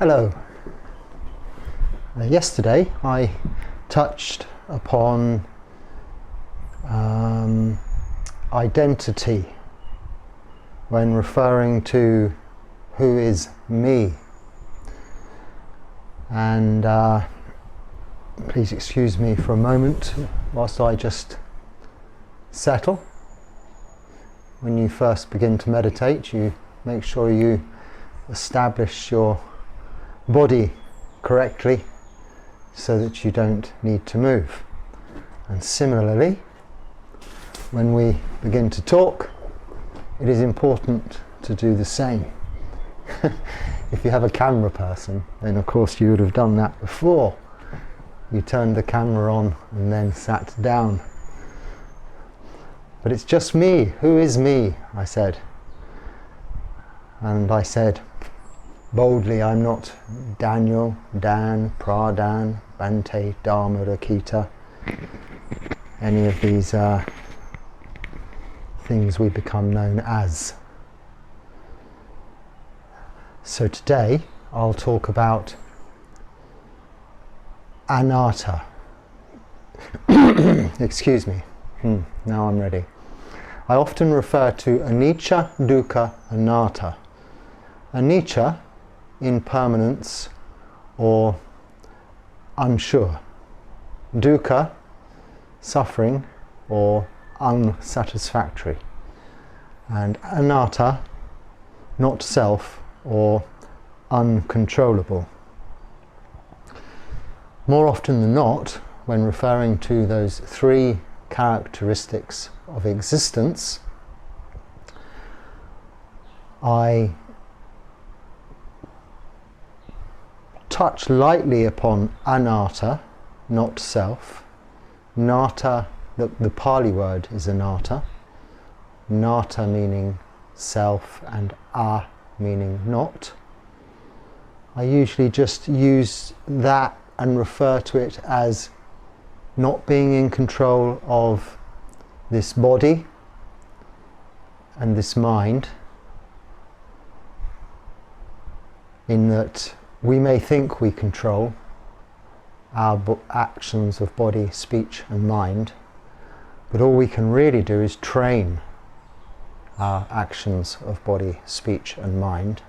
Hello. Yesterday I touched upon identity when referring to who is me, and please excuse me for a moment whilst I just settle. When you first begin to meditate, you make sure you establish your body correctly so that you don't need to move. And similarly, when we begin to talk, it is important to do the same. If you have a camera person, then of course you would have done that before. You turned the camera on and then sat down. But it's just me. Who is me? I said. And I said boldly, I'm not Daniel, Dan, Phra Dan, Bhante Dhammarakkhita, any of these things we become known as. So today I'll talk about anatta. Excuse me. Now I'm ready. I often refer to anicca, dukkha, anatta. Anicca, impermanence or unsure. Dukkha, suffering or unsatisfactory. And anatta, not self or uncontrollable. More often than not, when referring to those three characteristics of existence, I touch lightly upon anatta, not self. Nata, the Pali word is anatta. Nata meaning self and a meaning not. I usually just use that and refer to it as not being in control of this body and this mind, in that we may think we control our actions of body, speech and mind, but all we can really do is train our actions of body, speech and mind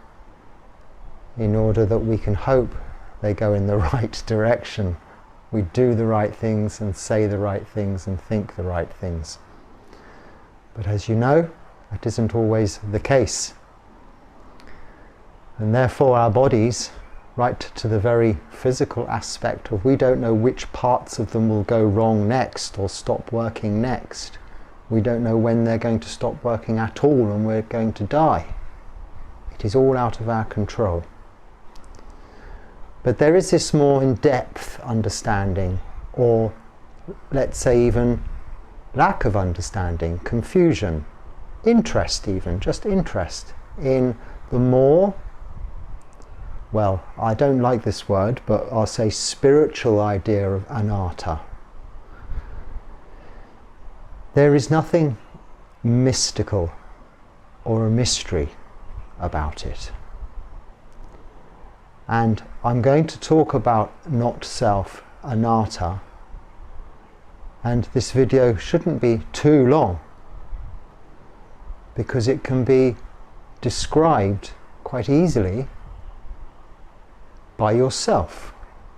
in order that we can hope they go in the right direction. We do the right things and say the right things and think the right things. But as you know, that isn't always the case. And therefore our bodies, right to the very physical aspect of we don't know which parts of them will go wrong next or stop working next. We don't know when they're going to stop working at all and we're going to die. It is all out of our control. But there is this more in-depth understanding, or let's say even lack of understanding, confusion, interest even, just interest in the more, well, I don't like this word, but I'll say spiritual idea of anatta. There is nothing mystical or a mystery about it. And I'm going to talk about not self, anatta, and this video shouldn't be too long because it can be described quite easily by yourself,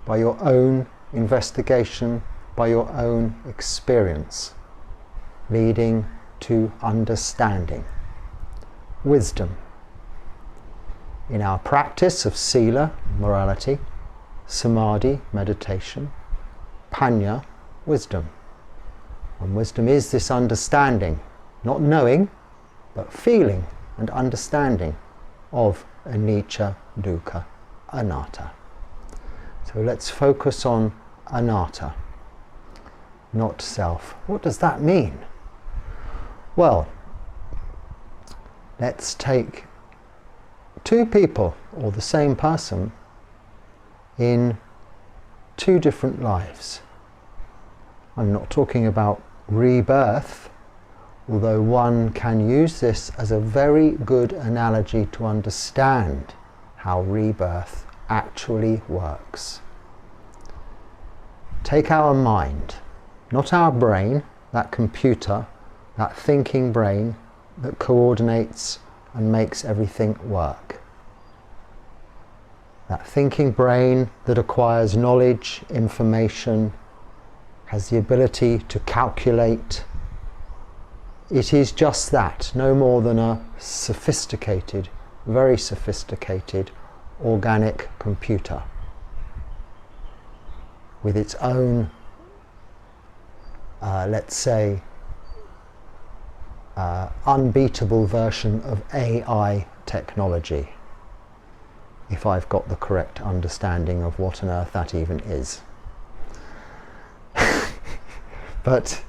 by your own investigation, by your own experience, leading to understanding, wisdom. In our practice of sila, morality, samadhi, meditation, panya, wisdom. And wisdom is this understanding, not knowing, but feeling and understanding of anicca, dukkha, anatta. So let's focus on anatta, not self. What does that mean? Well, let's take two people, or the same person, in two different lives. I'm not talking about rebirth, although one can use this as a very good analogy to understand how rebirth actually works. Take our mind, not our brain, that computer, that thinking brain that coordinates and makes everything work. That thinking brain that acquires knowledge, information, has the ability to calculate. It is just that, no more than a sophisticated, very sophisticated, organic computer with its own, let's say, unbeatable version of AI technology, if I've got the correct understanding of what on earth that even is. But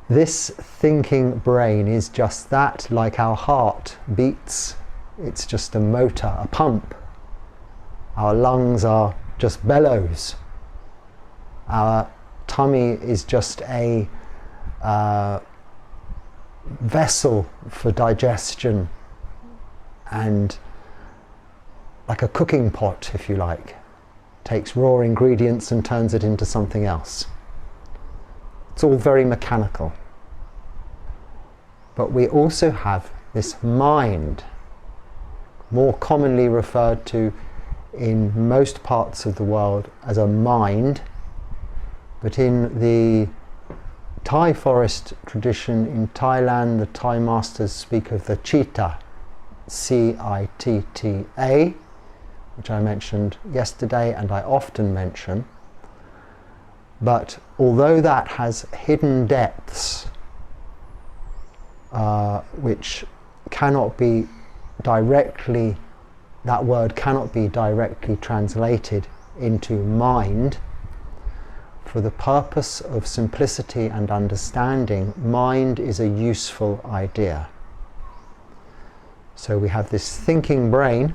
this thinking brain is just that, like our heart beats. It's just a motor, a pump. Our lungs are just bellows. Our tummy is just a vessel for digestion, and like a cooking pot, if you like, takes raw ingredients and turns it into something else. It's all very mechanical. But we also have this mind, more commonly referred to in most parts of the world as a mind, but in the Thai forest tradition in Thailand, the Thai masters speak of the citta, C-I-T-T-A, which I mentioned yesterday and I often mention. But although that has hidden depths which cannot be directly, that word cannot be directly translated into mind, for the purpose of simplicity and understanding, mind is a useful idea. So we have this thinking brain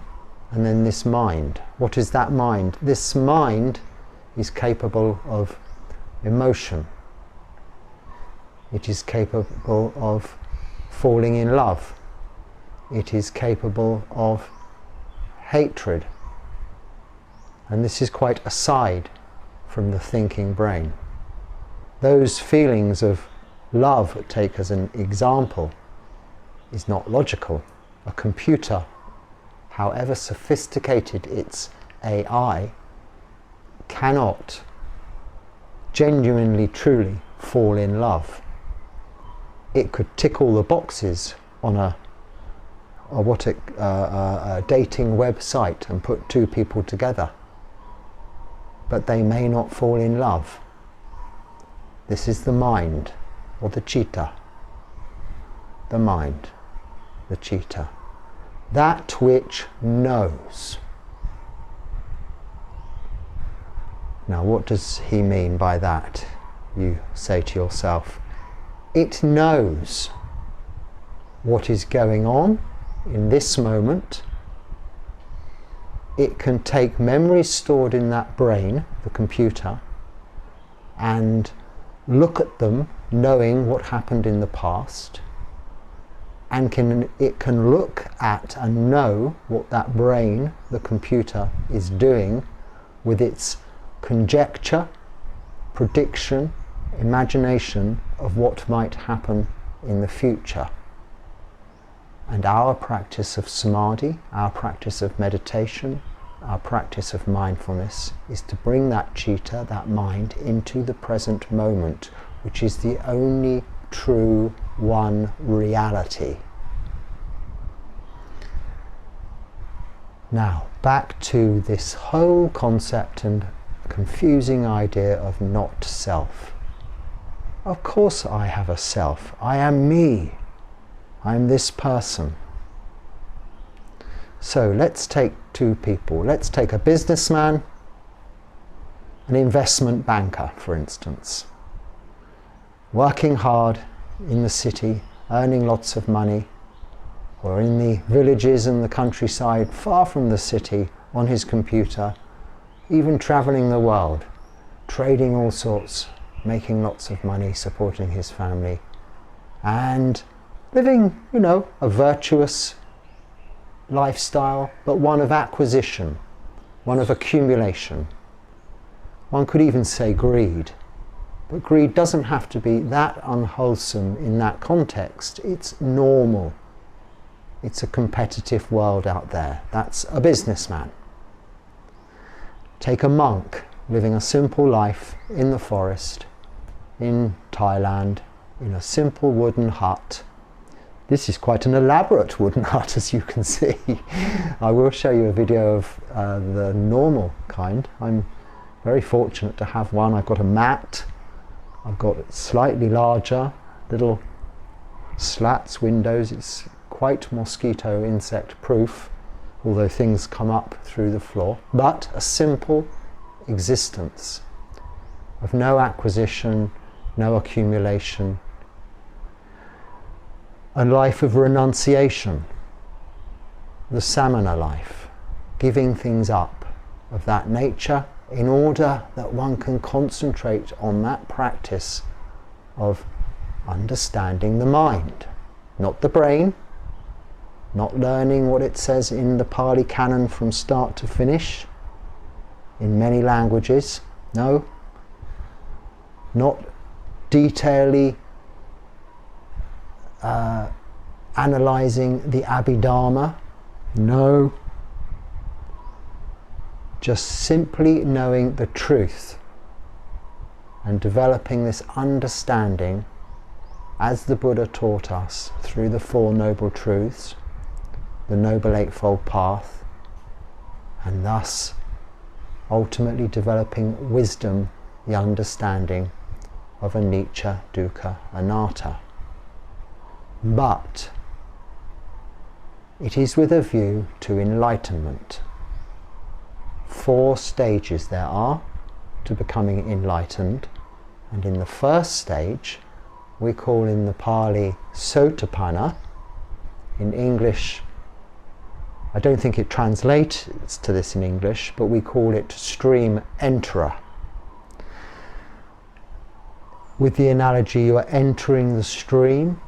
and then this mind. What is that mind? This mind is capable of emotion. It is capable of falling in love. It is capable of hatred. And this is quite aside from the thinking brain. Those feelings of love, take as an example, is not logical. A computer, however sophisticated its AI, cannot genuinely, truly fall in love. It could tick all the boxes on a dating website and put two people together, but they may not fall in love. This is the mind, or the citta. The mind, the citta. That which knows. Now, what does he mean by that? You say to yourself, it knows what is going on in this moment. It can take memories stored in that brain, the computer, and look at them knowing what happened in the past, and it can look at and know what that brain, the computer, is doing with its conjecture, prediction, imagination of what might happen in the future. And our practice of samadhi, our practice of meditation, our practice of mindfulness is to bring that citta, that mind, into the present moment, which is the only true one reality. Now, back to this whole concept and confusing idea of not self. Of course I have a self. I am me. I am this person. So let's take two people. Let's take a businessman, an investment banker, for instance, working hard in the city, earning lots of money, or in the villages and the countryside, far from the city, on his computer, even traveling the world, trading all sorts, making lots of money, supporting his family, and living, a virtuous, lifestyle, but one of acquisition, one of accumulation. One could even say greed. But greed doesn't have to be that unwholesome in that context. It's normal. It's a competitive world out there. That's a businessman. Take a monk living a simple life in the forest, in Thailand, in a simple wooden hut. This is quite an elaborate wooden hut, as you can see. I will show you a video of the normal kind. I'm very fortunate to have one. I've got a mat. I've got slightly larger little slats, windows. It's quite mosquito insect proof, although things come up through the floor. But a simple existence of no acquisition, no accumulation, a life of renunciation, the samana life, giving things up of that nature in order that one can concentrate on that practice of understanding the mind, not the brain, not learning what it says in the Pali Canon from start to finish in many languages, no, not detailedly analysing the Abhidharma, no, just simply knowing the truth and developing this understanding as the Buddha taught us through the Four Noble Truths, the Noble Eightfold Path, and thus ultimately developing wisdom, the understanding of anicca, dukkha, anatta. But it is with a view to enlightenment. 4 stages there are to becoming enlightened, and in the first stage we call in the Pali Sotapanna, in English I don't think it translates to this in English, but we call it stream enterer. With the analogy, you are entering the stream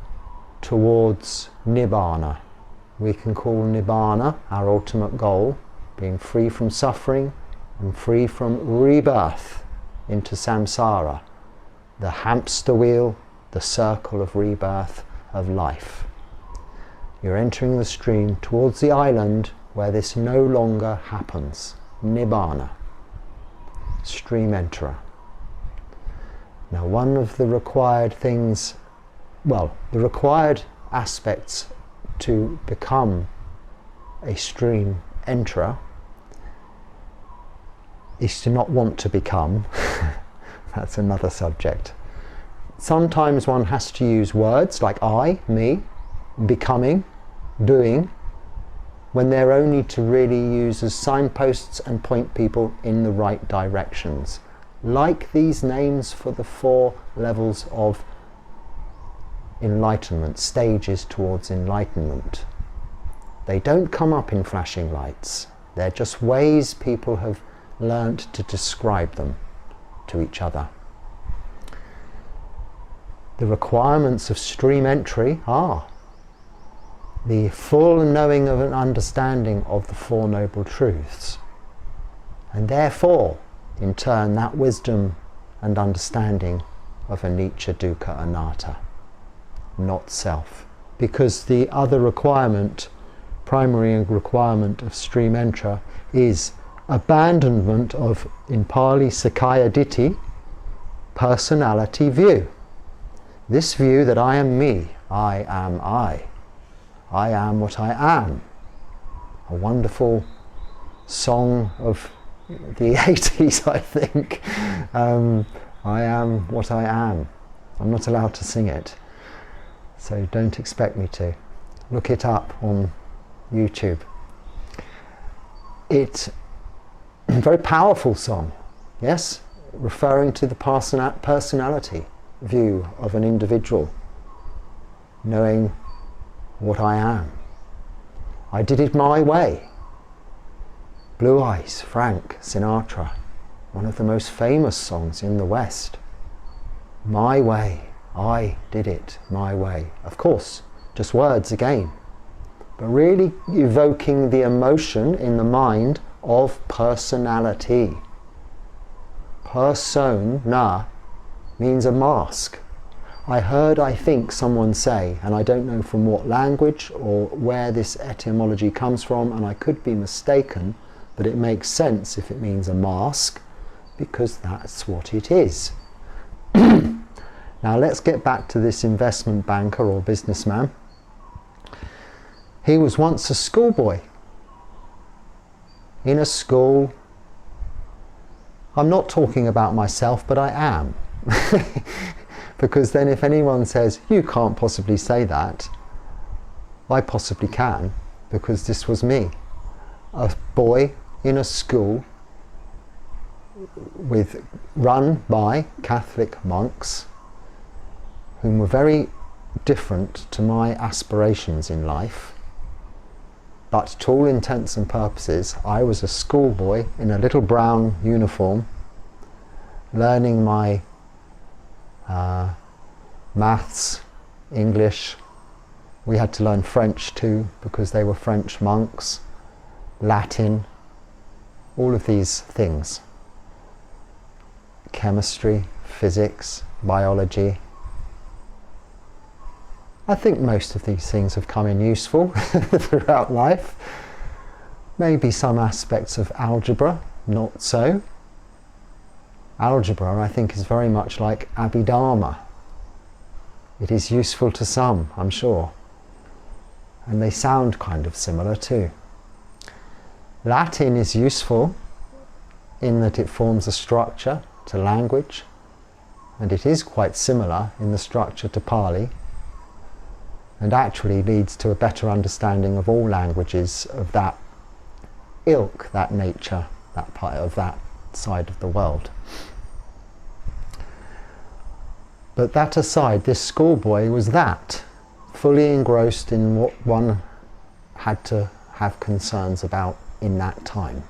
towards Nibbana. We can call Nibbana our ultimate goal, being free from suffering and free from rebirth into samsara, the hamster wheel, the circle of rebirth of life. You're entering the stream towards the island where this no longer happens, Nibbana, stream enterer. Now, one of the required things, well, the required aspects to become a stream enterer is to not want to become. That's another subject. Sometimes one has to use words like I, me, becoming, doing, when they're only to really use as signposts and point people in the right directions. Like these names for the 4 levels of enlightenment, stages towards enlightenment. They don't come up in flashing lights. They're just ways people have learnt to describe them to each other. The requirements of stream entry are the full knowing of an understanding of the 4 Noble Truths, and therefore in turn that wisdom and understanding of anicca, dukkha, anatta, not self. Because the other requirement, primary requirement of stream enterer, is abandonment of, in Pali, Sakkaya Ditthi, personality view. This view that I am me, I am what I am. A wonderful song of the 80s, I think. I am what I am. I'm not allowed to sing it, so don't expect me to. Look it up on YouTube. It's a very powerful song, yes, referring to the personality view of an individual, knowing what I am. I did it my way. Blue Eyes, Frank Sinatra, one of the most famous songs in the West. My way, I did it my way. Of course, just words again. but really evoking the emotion in the mind of personality. Persona means a mask. I heard, I think, someone say, and I don't know from what language or where this etymology comes from, and I could be mistaken, but it makes sense if it means a mask, because that's what it is. Now let's get back to this investment banker or businessman. He was once a schoolboy in a school. I'm not talking about myself, but I am. Because then if anyone says, you can't possibly say that, I possibly can, because this was me. A boy in a school run by Catholic monks whom were very different to my aspirations in life. But to all intents and purposes, I was a schoolboy in a little brown uniform, learning my maths, English. We had to learn French too, because they were French monks, Latin, all of these things. Chemistry, physics, biology. I think most of these things have come in useful throughout life. Maybe some aspects of algebra, not so. Algebra, I think, is very much like Abhidharma. It is useful to some, I'm sure. And they sound kind of similar too. Latin is useful in that it forms a structure to language, and it is quite similar in the structure to Pali, and actually leads to a better understanding of all languages of that ilk, that nature, that part of that side of the world. But that aside, this schoolboy was that, fully engrossed in what one had to have concerns about in that time.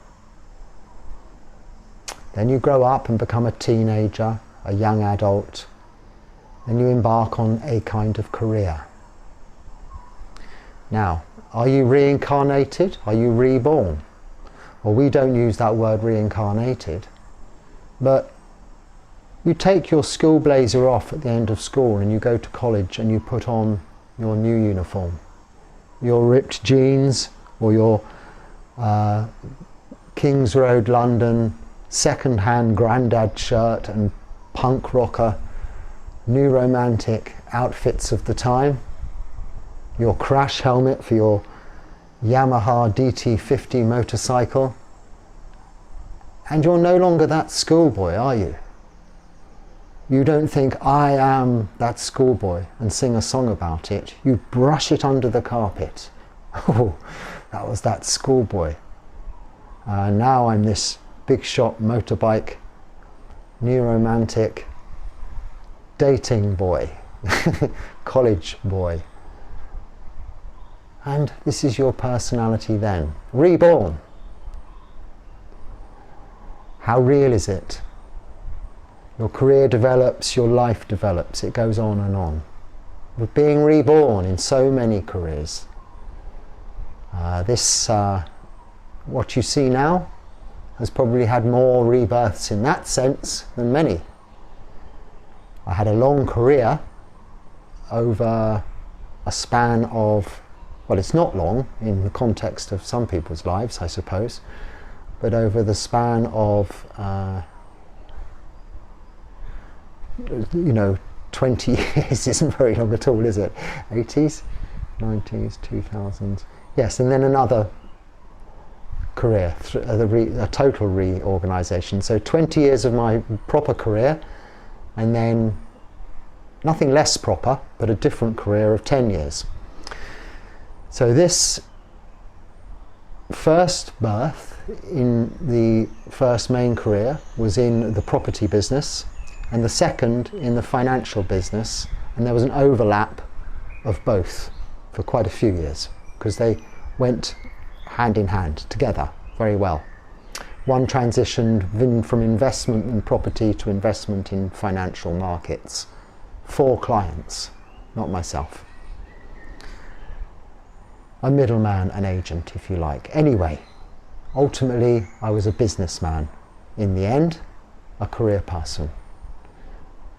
Then you grow up and become a teenager, a young adult, and you embark on a kind of career. Now, are you reincarnated? Are you reborn? Well, we don't use that word reincarnated, but you take your school blazer off at the end of school and you go to college and you put on your new uniform. Your ripped jeans or your Kings Road London second-hand grandad shirt and punk rocker, new romantic outfits of the time. Your crash helmet for your Yamaha DT50 motorcycle. And you're no longer that schoolboy, are you? You don't think, I am that schoolboy, and sing a song about it. You brush it under the carpet. Oh, that was that schoolboy. Now I'm this big shot motorbike, new romantic, dating boy, college boy. And this is your personality then, reborn. How real is it? Your career develops, your life develops, it goes on and on. We're being reborn in so many careers. What you see now has probably had more rebirths in that sense than many. I had a long career over a span of, well, it's not long in the context of some people's lives, I suppose, but over the span of 20 years isn't very long at all, is it? 80s, 90s, 2000s. Yes, and then another career, a total reorganisation. So 20 years of my proper career, and then nothing less proper, but a different career of 10 years. So this first birth in the first main career was in the property business, and the second in the financial business, and there was an overlap of both for quite a few years because they went hand in hand together very well. One transitioned from investment in property to investment in financial markets for clients, not myself. a middleman, an agent, if you like. Anyway, ultimately I was a businessman. In the end, a career person,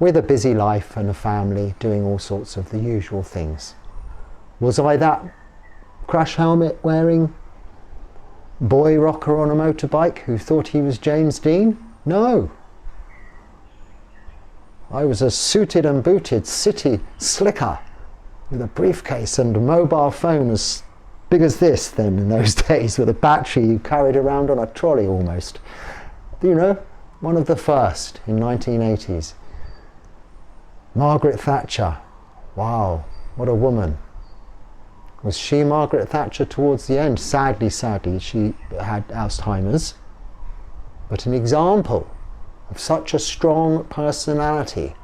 with a busy life and a family, doing all sorts of the usual things. Was I that crash helmet wearing boy rocker on a motorbike who thought he was James Dean? No. I was a suited and booted city slicker with a briefcase and a mobile phone as big as this then in those days, with a battery you carried around on a trolley almost. You know, one of the first in 1980s. Margaret Thatcher. Wow, what a woman. Was she Margaret Thatcher towards the end? Sadly, she had Alzheimer's. But an example of such a strong personality.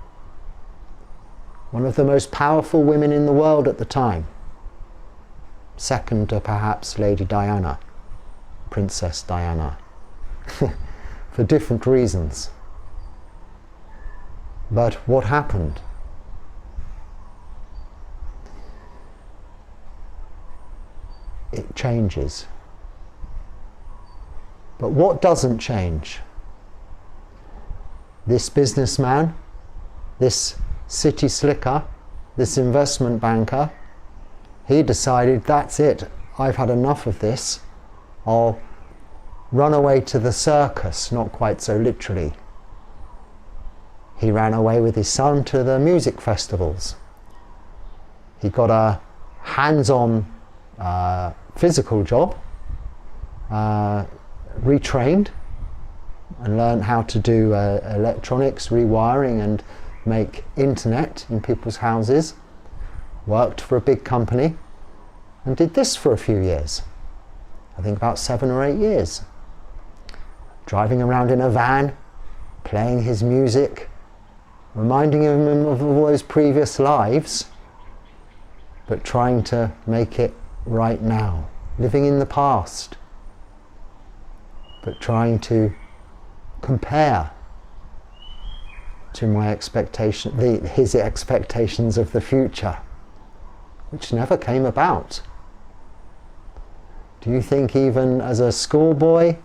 One of the most powerful women in the world at the time. Second to perhaps Lady Diana, Princess Diana, for different reasons. But what happened? It changes. But what doesn't change? This businessman, this city slicker, this investment banker, he decided, that's it, I've had enough of this. I'll run away to the circus, not quite so literally. He ran away with his son to the music festivals. He got a hands-on physical job, retrained and learned how to do electronics, rewiring and make internet in people's houses. Worked for a big company and did this for a few years. I think about 7 or 8 years. Driving around in a van, playing his music, reminding him of all those previous lives, but trying to make it right now. Living in the past, but trying to compare to my expectation, his expectations of the future, which never came about. Do you think even as a schoolboy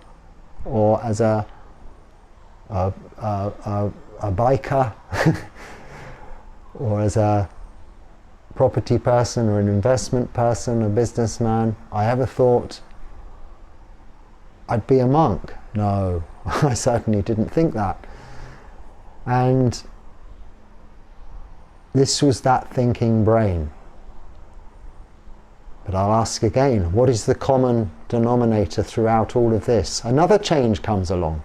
or as a biker or as a property person or an investment person, a businessman, I ever thought I'd be a monk? No, I certainly didn't think that. And this was that thinking brain. But I'll ask again, what is the common denominator throughout all of this? Another change comes along.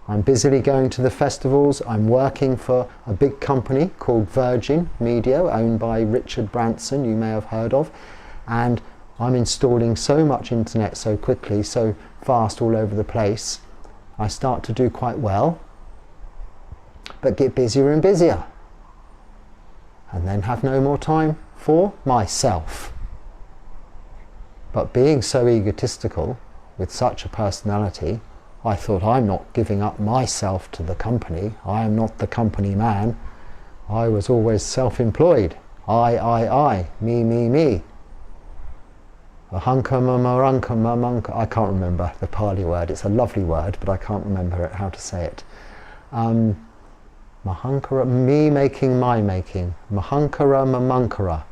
I'm busily going to the festivals. I'm working for a big company called Virgin Media, owned by Richard Branson, you may have heard of. And I'm installing so much internet so quickly, so fast all over the place. I start to do quite well, but get busier and busier. And then have no more time for myself. But being so egotistical, with such a personality, I thought, I'm not giving up myself to the company. I am not the company man. I was always self-employed. I, me. Ahanka maranka mamanka. I can't remember the Pali word. It's a lovely word, but I can't remember how to say it. Mahankara, me making, my making. Mahankara mamankara.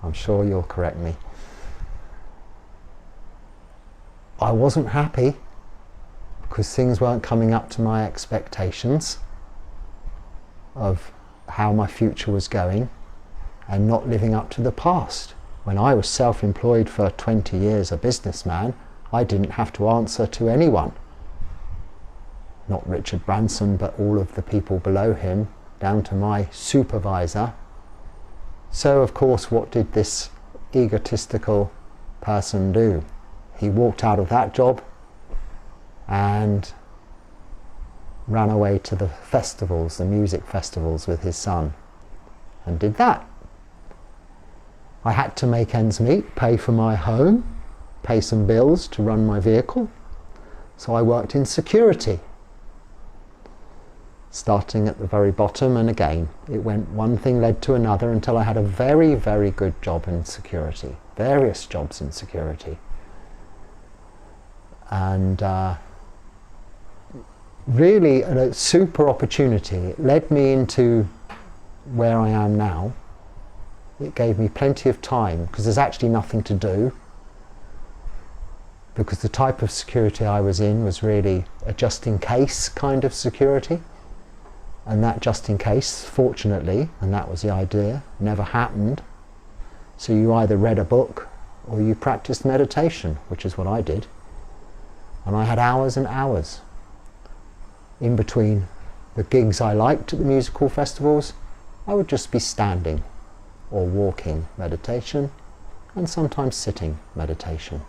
I'm sure you'll correct me. I wasn't happy because things weren't coming up to my expectations of how my future was going and not living up to the past. When I was self-employed for 20 years, a businessman, I didn't have to answer to anyone. Not Richard Branson, but all of the people below him, down to my supervisor. So of course, what did this egotistical person do? He walked out of that job and ran away to the festivals, the music festivals with his son, and did that. I had to make ends meet, pay for my home, pay some bills to run my vehicle, so I worked in security. starting at the very bottom, and again it went, one thing led to another until I had a very, very good job in security, various jobs in security, and really a super opportunity. It led me into where I am now. It gave me plenty of time because there's actually nothing to do, because the type of security I was in was really a just in case kind of security, and that just in case, fortunately, and that was the idea, never happened. So you either read a book or you practiced meditation, which is what I did, and I had hours and hours in between the gigs I liked at the musical festivals. I would just be standing or walking meditation, and sometimes sitting meditation.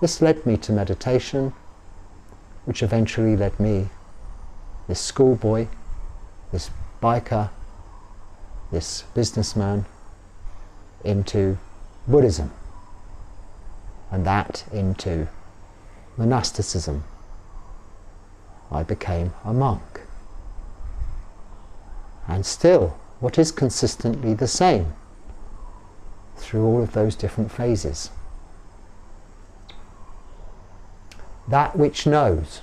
This led me to meditation, which eventually led me, this schoolboy, this biker, this businessman, into Buddhism, and that into monasticism. I became a monk. And still, what is consistently the same through all of those different phases? That which knows,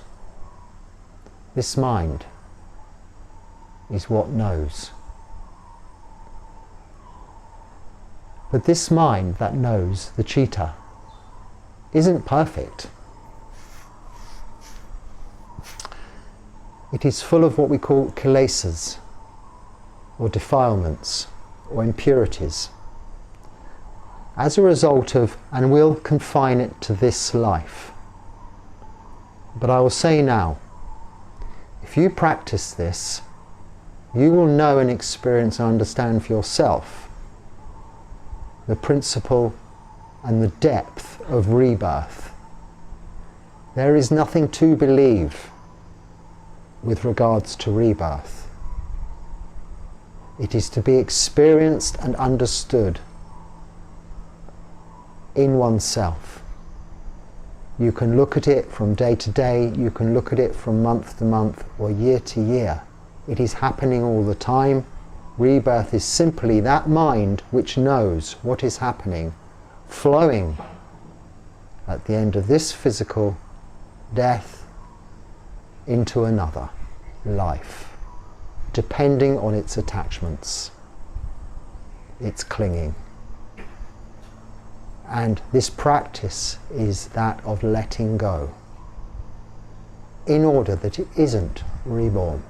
this mind, is what knows. But this mind that knows, the citta, isn't perfect. It is full of what we call kilesas, or defilements, or impurities, as a result of, and we'll confine it to this life. But I will say now, if you practice this, you will know and experience and understand for yourself the principle and the depth of rebirth. There is nothing to believe with regards to rebirth. It is to be experienced and understood in oneself. You can look at it from day to day, you can look at it from month to month or year to year. It is happening all the time. Rebirth is simply that mind which knows what is happening, flowing at the end of this physical death into another life, depending on its attachments, its clinging. And this practice is that of letting go, in order that it isn't reborn.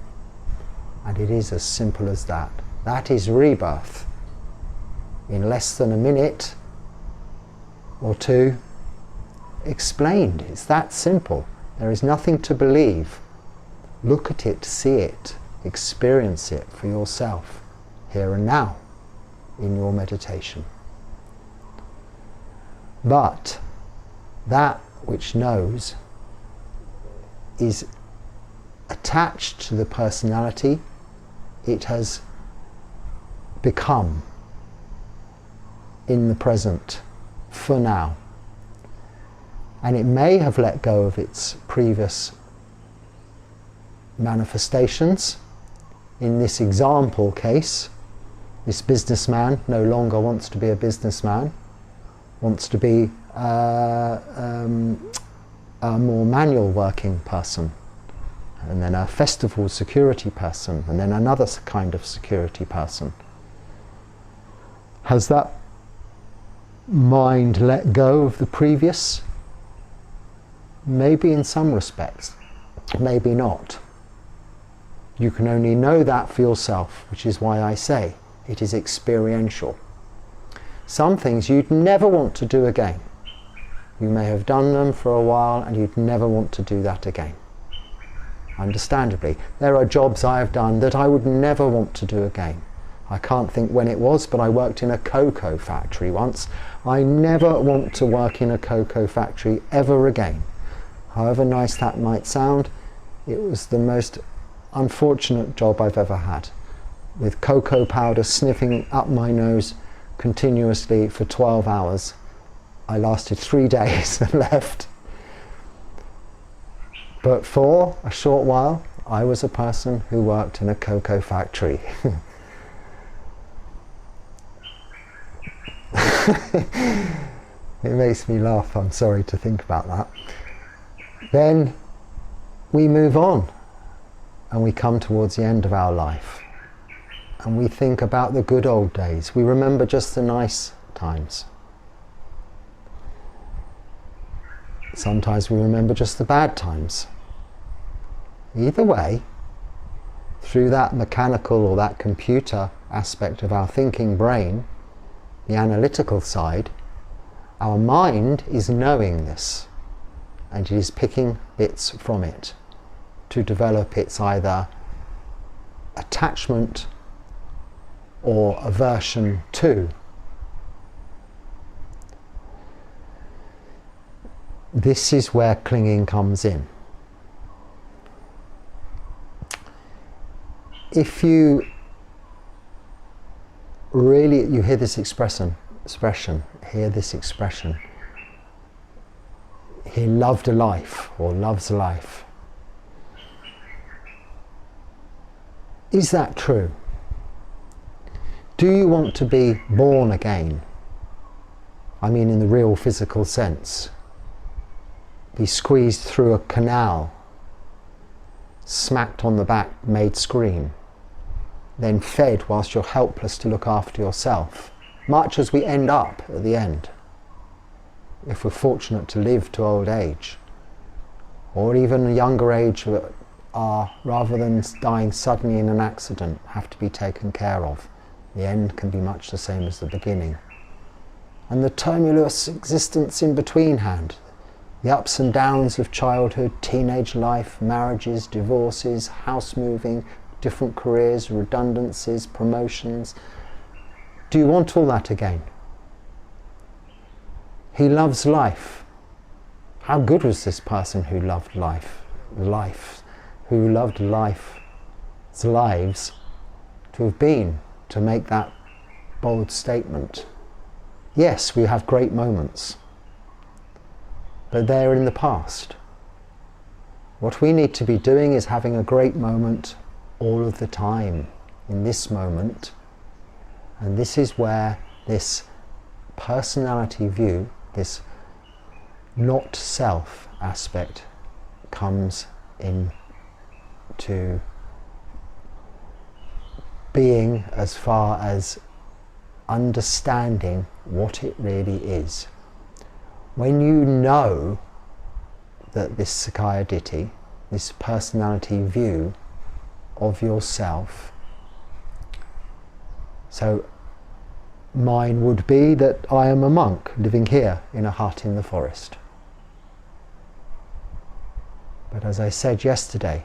And it is as simple as that. That is rebirth. In less than a minute or two, explained. It's that simple. There is nothing to believe. Look at it, see it, experience it for yourself, here and now, in your meditation. But that which knows is attached to the personality it has become in the present, for now. And it may have let go of its previous manifestations. In this example case, this businessman no longer wants to be a businessman, wants to be a more manual working person, and then a festival security person, and then another kind of security person. Has that mind let go of the previous? Maybe in some respects, maybe not. You can only know that for yourself, which is why I say it is experiential. Some things you'd never want to do again. You may have done them for a while and you'd never want to do that again. Understandably, there are jobs I have done that I would never want to do again. I can't think when it was, but I worked in a cocoa factory once. I never want to work in a cocoa factory ever again. However nice that might sound, it was the most unfortunate job I've ever had, with cocoa powder sniffing up my nose continuously for 12 hours. I lasted 3 days and left. But for a short while, I was a person who worked in a cocoa factory. It makes me laugh, I'm sorry to think about that. Then we move on and we come towards the end of our life and we think about the good old days. We remember just the nice times. Sometimes we remember just the bad times. Either way, through that mechanical or that computer aspect of our thinking brain, the analytical side, our mind is knowing this and it is picking bits from it to develop its either attachment or aversion to. This is where clinging comes in. If you really, you hear this expression, he loved a life or loves life. Is that true? Do you want to be born again? I mean in the real physical sense. Be squeezed through a canal, smacked on the back, made scream, then fed whilst you're helpless to look after yourself, much as we end up at the end, if we're fortunate to live to old age, or even a younger age that are, rather than dying suddenly in an accident, have to be taken care of. The end can be much the same as the beginning. And the tumultuous existence in between hand, the ups and downs of childhood, teenage life, marriages, divorces, house moving, different careers, redundancies, promotions. Do you want all that again? He loves life. How good was this person who loved life? Who loved life's lives to have been, to make that bold statement. Yes, we have great moments, but they're in the past. What we need to be doing is having a great moment all of the time, in this moment. And this is where this personality view, this not self aspect, comes into being, as far as understanding what it really is. When you know that this Sakkaya Ditthi, this personality view of yourself, so mine would be that I am a monk living here in a hut in the forest. But as I said yesterday,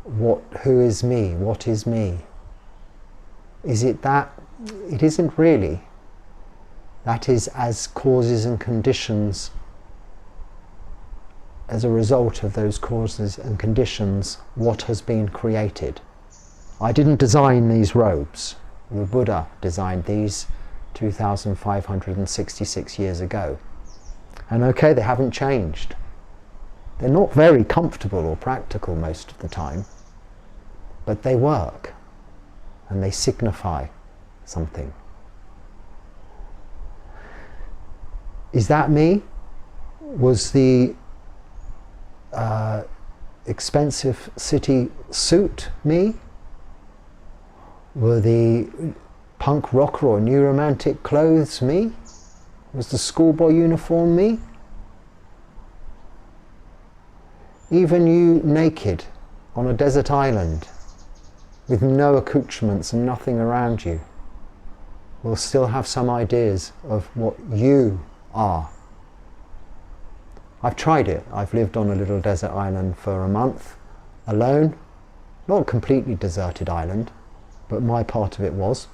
who is me? What is me? Is it that? It isn't really. That is as causes and conditions, as a result of those causes and conditions, what has been created. I didn't design these robes. The Buddha designed these 2,566 years ago. And okay, they haven't changed. They're not very comfortable or practical most of the time, but they work and they signify something. Is that me? Was the expensive city suit me? Were the punk rocker or new romantic clothes me? Was the schoolboy uniform me? Even you naked on a desert island with no accoutrements and nothing around you will still have some ideas of what you are. I've tried it. I've lived on a little desert island for a month, alone, not a completely deserted island, but my part of it was.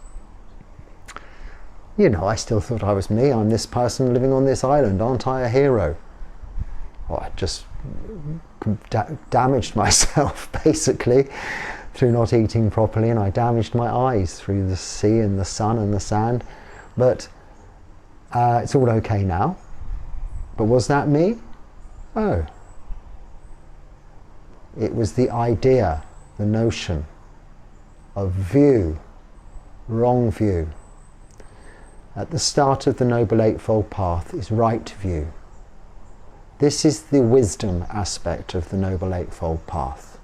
You know, I still thought I was me. I'm this person living on this island. Aren't I a hero? Well, I just damaged myself, basically, through not eating properly, and I damaged my eyes through the sea and the sun and the sand. But it's all okay now. But was that me? Oh. It was the idea, the notion of view, wrong view. At the start of the Noble Eightfold Path is right view. This is the wisdom aspect of the Noble Eightfold Path.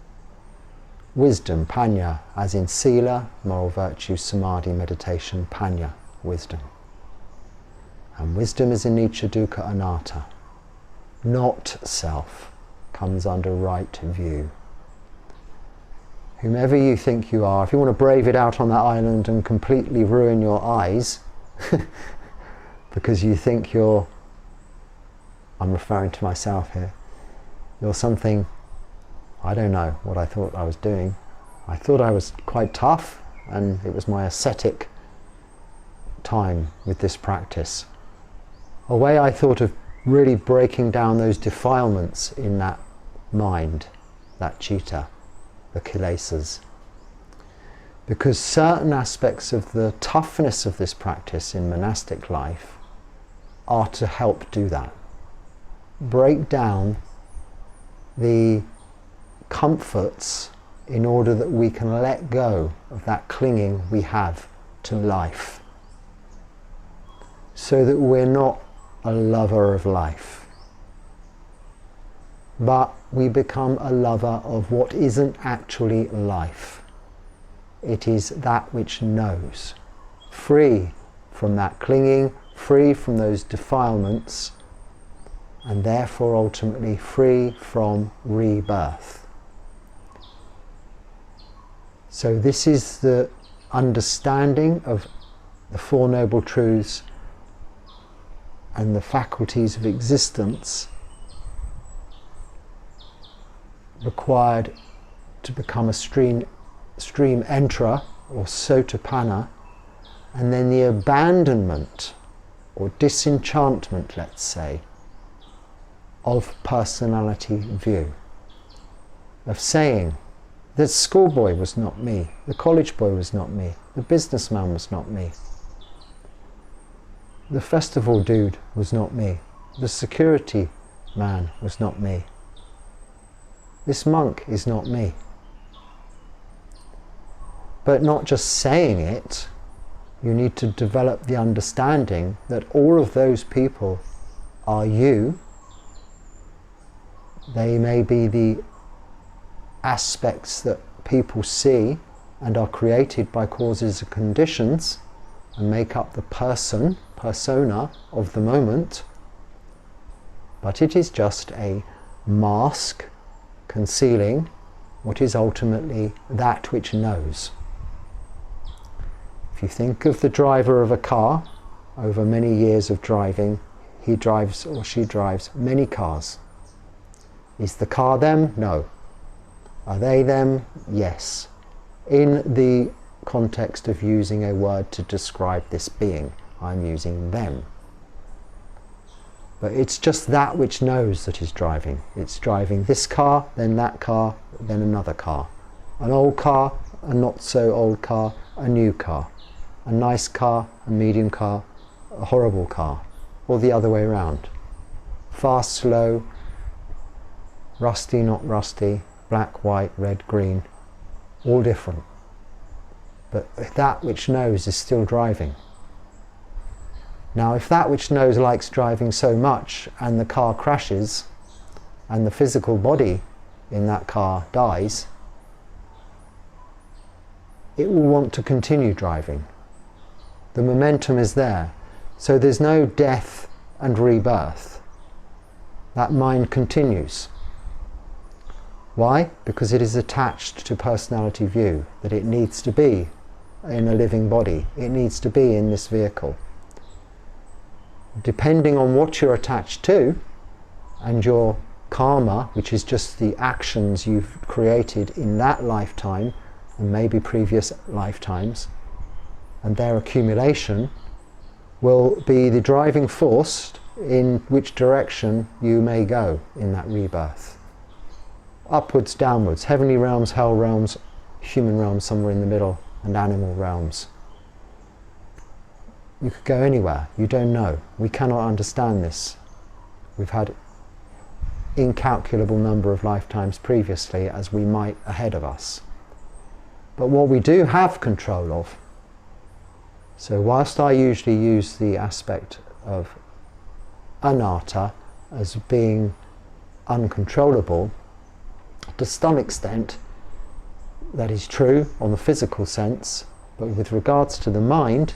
Wisdom, panya, as in sila, moral virtue, samadhi, meditation, panya, wisdom. And wisdom is anicca, dukkha, anatta. Not self comes under right view. Whomever you think you are, if you want to brave it out on that island and completely ruin your eyes because you think you're, I'm referring to myself here, you're something, I don't know what I thought I was doing. I thought I was quite tough, and it was my ascetic time with this practice. A way I thought of really breaking down those defilements in that mind, that citta, the kilesas. Because certain aspects of the toughness of this practice in monastic life are to help do that. Break down the comforts in order that we can let go of that clinging we have to life, so that we're not a lover of life, but we become a lover of what isn't actually life. It is that which knows, free from that clinging, free from those defilements, and therefore ultimately free from rebirth. So this is the understanding of the Four Noble Truths and the faculties of existence required to become a stream enterer or sotapanna, and then the abandonment or disenchantment, let's say, of personality view, of saying the schoolboy was not me, the college boy was not me, the businessman was not me, the festival dude was not me, the security man was not me, this monk is not me. But not just saying it, you need to develop the understanding that all of those people are you. They may be the aspects that people see and are created by causes and conditions and make up the persona of the moment, but it is just a mask concealing what is ultimately that which knows. If you think of the driver of a car, over many years of driving, he drives or she drives many cars. Is the car them? No. Are they them? Yes. In the context of using a word to describe this being, I'm using them. But it's just that which knows that is driving. It's driving this car, then that car, then another car. An old car, a not so old car, a new car. A nice car, a medium car, a horrible car, or the other way around. Fast, slow, rusty, not rusty, black, white, red, green, all different. But that which knows is still driving. Now, if that which knows likes driving so much and the car crashes and the physical body in that car dies, it will want to continue driving. The momentum is there. So there's no death and rebirth. That mind continues. Why? Because it is attached to personality view, that it needs to be in a living body. It needs to be in this vehicle. Depending on what you're attached to and your karma, which is just the actions you've created in that lifetime and maybe previous lifetimes, and their accumulation will be the driving force in which direction you may go in that rebirth. Upwards, downwards, heavenly realms, hell realms, human realms somewhere in the middle, and animal realms. You could go anywhere, you don't know. We cannot understand this. We've had incalculable number of lifetimes previously as we might ahead of us. But what we do have control of, so whilst I usually use the aspect of anatta as being uncontrollable, to some extent that is true on the physical sense, but with regards to the mind,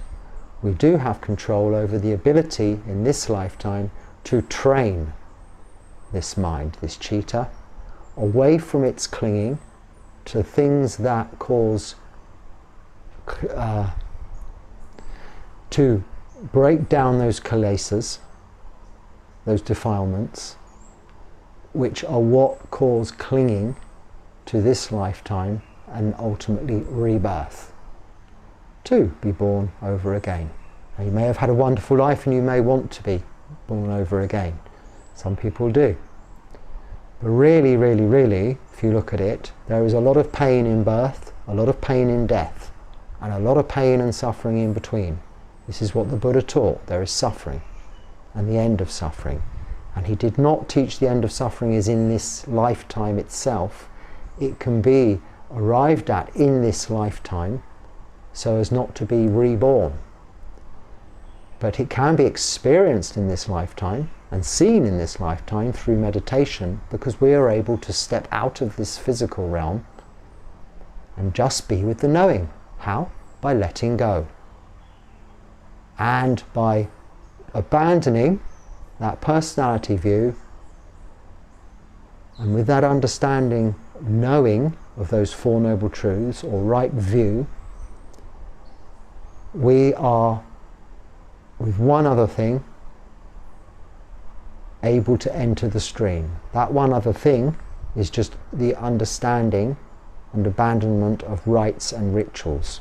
we do have control over the ability in this lifetime to train this mind, this citta, away from its clinging to things that cause, to break down those kilesas, those defilements, which are what cause clinging to this lifetime and ultimately rebirth, to be born over again. Now, you may have had a wonderful life and you may want to be born over again. Some people do. But really, really, really, if you look at it, there is a lot of pain in birth, a lot of pain in death, and a lot of pain and suffering in between. This is what the Buddha taught. There is suffering and the end of suffering. And he did not teach the end of suffering is in this lifetime itself. It can be arrived at in this lifetime so as not to be reborn. But it can be experienced in this lifetime and seen in this lifetime through meditation, because we are able to step out of this physical realm and just be with the knowing. How? By letting go. And by abandoning that personality view, and with that understanding, knowing of those Four Noble Truths, or right view, we are, with one other thing, able to enter the stream. That one other thing is just the understanding and abandonment of rites and rituals.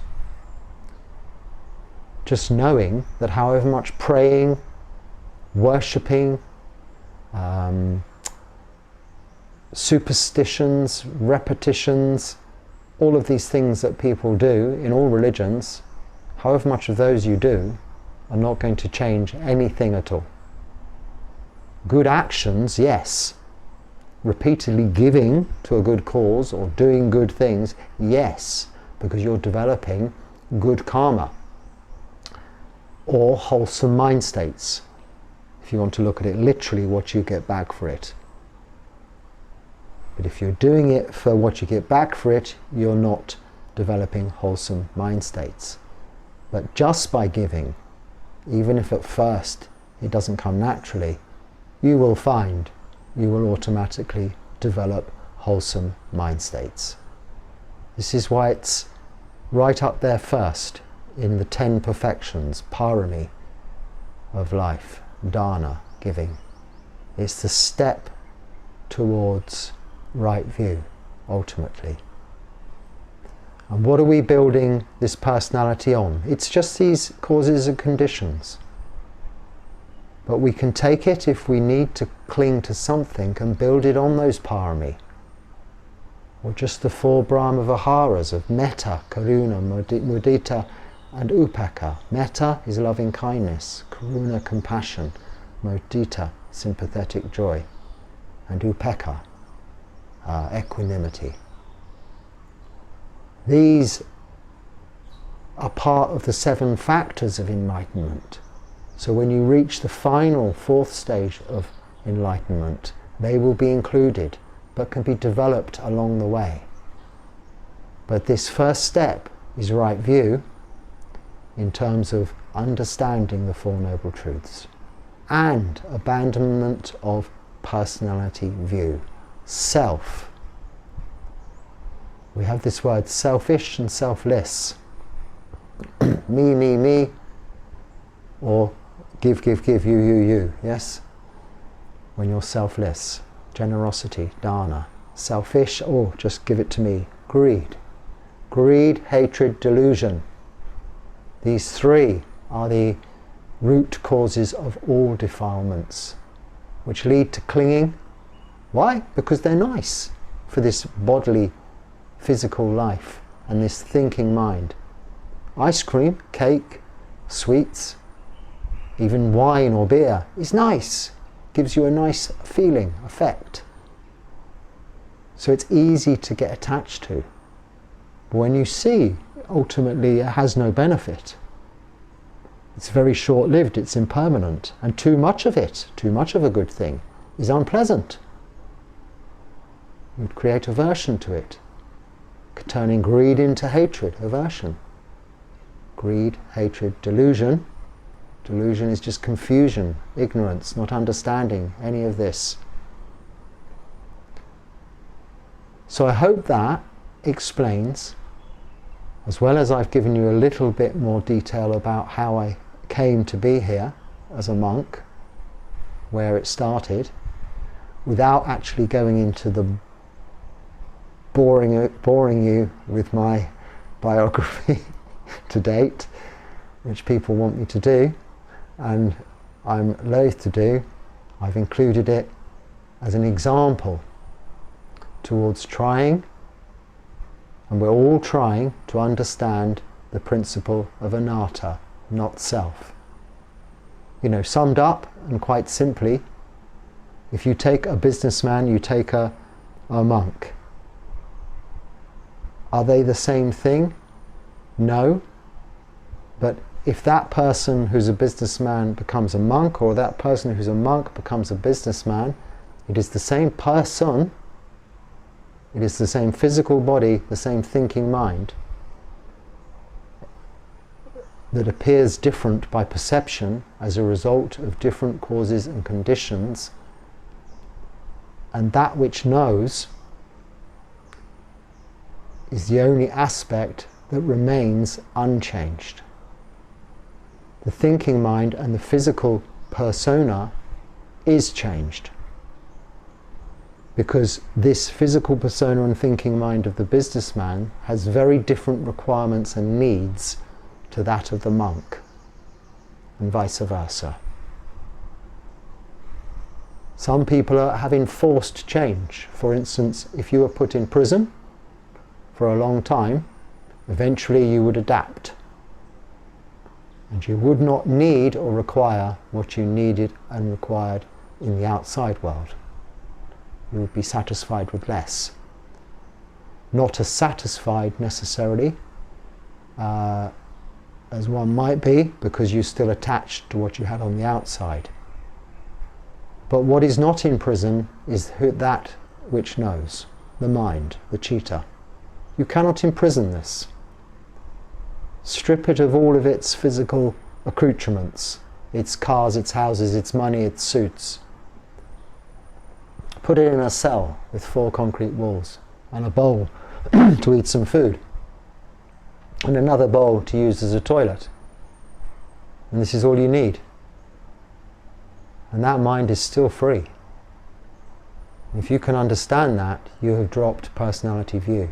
Just knowing that however much praying, worshipping, superstitions, repetitions, all of these things that people do in all religions, however much of those you do, are not going to change anything at all. Good actions, yes. Repeatedly giving to a good cause or doing good things, yes, because you're developing good karma or wholesome mind states. If you want to look at it literally, what you get back for it. But if you're doing it for what you get back for it, you're not developing wholesome mind states. But just by giving, even if at first it doesn't come naturally, you will find you will automatically develop wholesome mind states. This is why it's right up there first in the 10 perfections, parami, of life, dana, giving. It's the step towards right view, ultimately. And what are we building this personality on? It's just these causes and conditions. But we can take it if we need to cling to something and build it on those parami. Or just the 4 Brahma Viharas of metta, karuna, mudita and upekkha. Metta is loving kindness, karuna, compassion, mudita, sympathetic joy, and upekkha, equanimity. These are part of the 7 factors of enlightenment. So when you reach the final 4th stage of enlightenment, they will be included, but can be developed along the way. But this first step is right view in terms of understanding the Four Noble Truths and abandonment of personality view, self. We have this word selfish and selfless. Me, or give, you, yes? When you're selfless. Generosity, dana. Selfish, oh, just give it to me. Greed. Greed, hatred, delusion. These 3 are the root causes of all defilements, which lead to clinging. Why? Because they're nice for this bodily, physical life and this thinking mind. Ice cream, cake, sweets, even wine or beer is nice. gives you a nice feeling, effect. So it's easy to get attached to. But when you see, ultimately it has no benefit. It's very short-lived, it's impermanent, and too much of it, too much of a good thing, is unpleasant. You'd create aversion to it, turning greed into hatred, aversion. Greed, hatred, delusion. Delusion is just confusion, ignorance, not understanding any of this. So I hope that explains, as well as I've given you a little bit more detail about how I came to be here as a monk, where it started, without actually going into the boring you with my biography to date, which people want me to do, and I'm loath to do. I've included it as an example towards trying, and we're all trying to understand the principle of anatta, not self. You know, summed up and quite simply, if you take a businessman, you take a monk. Are they the same thing? No. But if that person who's a businessman becomes a monk, or that person who's a monk becomes a businessman, it is the same person, it is the same physical body, the same thinking mind, that appears different by perception as a result of different causes and conditions, and that which knows is the only aspect that remains unchanged. The thinking mind and the physical persona is changed, because this physical persona and thinking mind of the businessman has very different requirements and needs to that of the monk, and vice versa. Some people are having forced change. For instance, if you were put in prison for a long time, eventually you would adapt, and you would not need or require what you needed and required in the outside world. You would be satisfied with less. Not as satisfied necessarily as one might be, because you're still attached to what you had on the outside. But what is not in prison is that which knows, the mind, the citta. You cannot imprison this. Strip it of all of its physical accoutrements, its cars, its houses, its money, its suits. Put it in a cell with 4 concrete walls and a bowl to eat some food, and another bowl to use as a toilet. And this is all you need. And that mind is still free. If you can understand that, you have dropped personality view.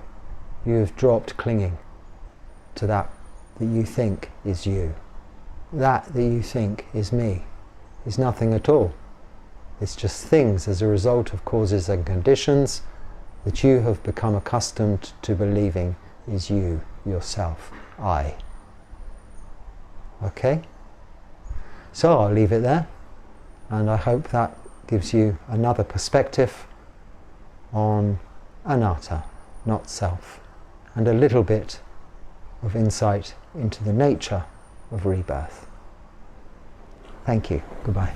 You have dropped clinging to that you think is you. That you think is me is nothing at all. It's just things as a result of causes and conditions that you have become accustomed to believing is you, yourself, I. Okay? So I'll leave it there, and I hope that gives you another perspective on anatta, not self, and a little bit of insight into the nature of rebirth. Thank you. Goodbye.